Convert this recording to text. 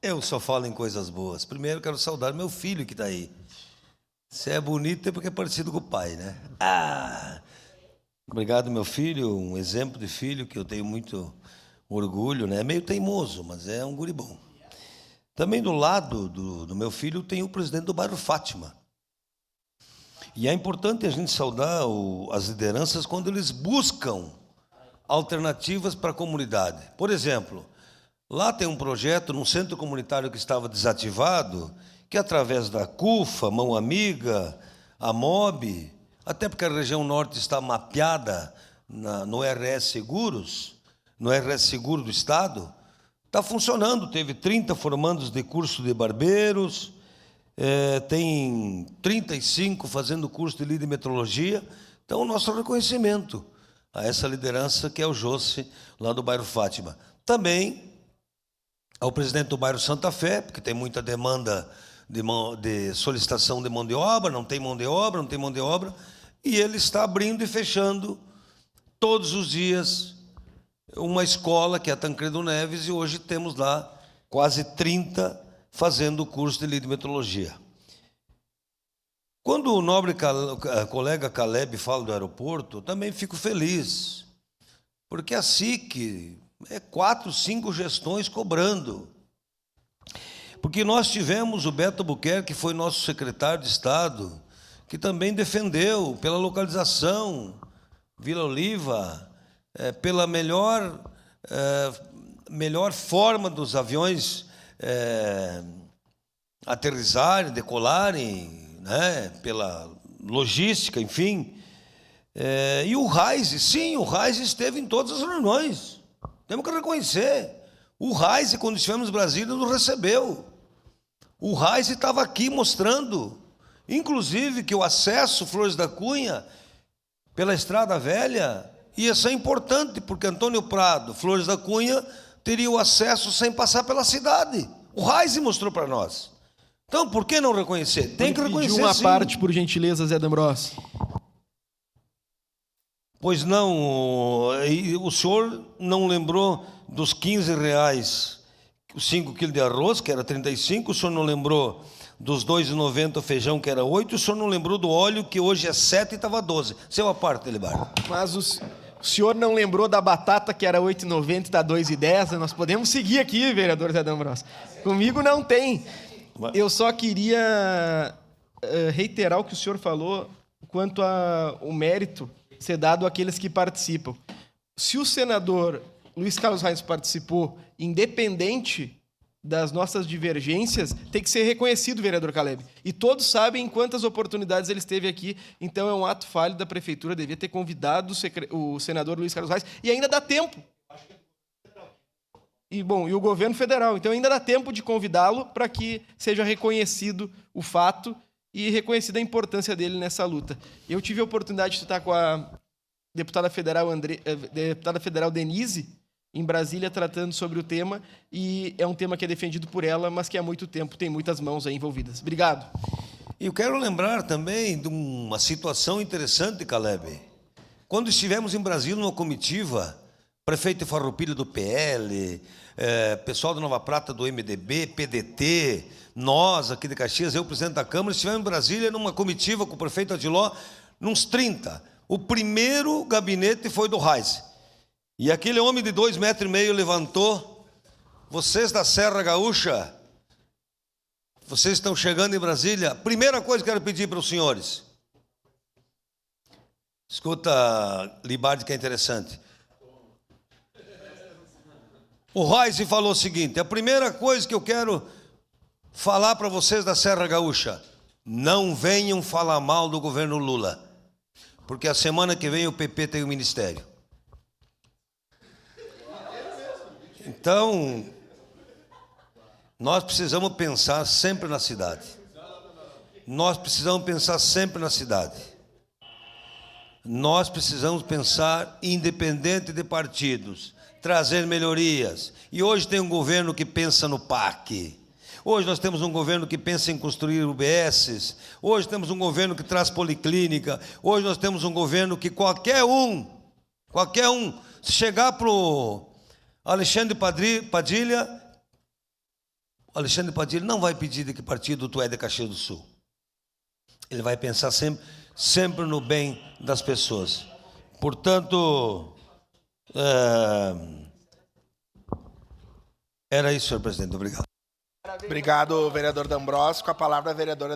Eu só falo em coisas boas. Primeiro, quero saudar meu filho que está aí. Se é bonito é porque é parecido com o pai, né? Obrigado, meu filho. Um exemplo de filho que eu tenho muito orgulho, né? É meio teimoso, mas é um guri bom. Também do lado do meu filho tem o presidente do bairro Fátima. E é importante a gente saudar as lideranças quando eles buscam alternativas para a comunidade. Por exemplo, lá tem um projeto num centro comunitário que estava desativado, que através da CUFA, Mão Amiga, a MOB, até porque a região norte está mapeada no RS Seguros, no RS Seguro do Estado, está funcionando. Teve 30 formandos de curso de barbeiros, tem 35 fazendo curso de líder de metrologia. Então, o nosso reconhecimento a essa liderança que é o José, lá do bairro Fátima. Também ao presidente do bairro Santa Fé, porque tem muita demanda de solicitação de mão de obra, não tem mão de obra, e ele está abrindo e fechando todos os dias uma escola, que é a Tancredo Neves, e hoje temos lá quase 30 fazendo o curso de líder de metrologia. Quando o nobre colega Caleb fala do aeroporto, eu também fico feliz, porque a SIC é 4, 5 gestões cobrando. Porque nós tivemos o Beto Buquerque, que foi nosso secretário de Estado, que também defendeu pela localização, Vila Oliva, pela melhor forma dos aviões aterrissarem, decolarem, né, pela logística, enfim. E o Reise, sim, o Reise esteve em todas as reuniões. Temos que reconhecer. O Reise, quando estivemos em Brasília, nos recebeu. O Reise estava aqui mostrando, inclusive, que o acesso Flores da Cunha, pela Estrada Velha, ia ser importante, porque Antônio Prado, Flores da Cunha, teria o acesso sem passar pela cidade. O Reise mostrou para nós. Então, por que não reconhecer? Tem que reconhecer, uma sim. parte, por gentileza, Zé D'Ambrosio. Pois não, o senhor não lembrou dos R$15, os 5 quilos de arroz, que era 35, o senhor não lembrou dos R$2,90 o feijão, que era 8, o senhor não lembrou do óleo, que hoje é 7 e estava 12. Seu a parte, Elibar. Mas o senhor não lembrou da batata, que era 8,90 e está 2,10? Nós podemos seguir aqui, vereador Zé D'Ambrosio. Comigo não tem. Eu só queria reiterar o que o senhor falou quanto ao mérito ser dado àqueles que participam. Se o senador Luiz Carlos Reis participou, independente das nossas divergências, tem que ser reconhecido, vereador Caleb. E todos sabem quantas oportunidades ele esteve aqui, então é um ato falho da prefeitura, devia ter convidado o senador Luiz Carlos Reis, e ainda dá tempo. E o governo federal. Então ainda dá tempo de convidá-lo para que seja reconhecido o fato e reconhecida a importância dele nessa luta. Eu tive a oportunidade de estar com a deputada federal Denise em Brasília tratando sobre o tema, e é um tema que é defendido por ela, mas que há muito tempo tem muitas mãos aí envolvidas. Obrigado. E eu quero lembrar também de uma situação interessante, Caleb. Quando estivemos em Brasília numa comitiva, prefeito Farroupilha do PL, pessoal da Nova Prata do MDB, PDT, nós aqui de Caxias, eu, presidente da Câmara, estivemos em Brasília numa comitiva com o prefeito Adiló, uns 30. O primeiro gabinete foi do Reis. E aquele homem de 2,5 metros levantou: vocês da Serra Gaúcha, vocês estão chegando em Brasília, primeira coisa que eu quero pedir para os senhores. Escuta, Libardi, que é interessante. O Reis falou o seguinte: a primeira coisa que eu quero falar para vocês da Serra Gaúcha, não venham falar mal do governo Lula, porque a semana que vem o PP tem o ministério. Então, nós precisamos pensar sempre na cidade. Nós precisamos pensar sempre na cidade. Nós precisamos pensar independente de partidos, trazer melhorias. E hoje tem um governo que pensa no PAC. Hoje nós temos um governo que pensa em construir UBSs. Hoje temos um governo que traz policlínica. Hoje nós temos um governo que qualquer um, se chegar para o Alexandre Padilha, o Alexandre Padilha não vai pedir de que partido tu é de Caxias do Sul. Ele vai pensar sempre no bem das pessoas. Portanto, era isso, senhor presidente. Obrigado. Obrigado, vereador D'Ambrosio. Com a palavra, a vereadora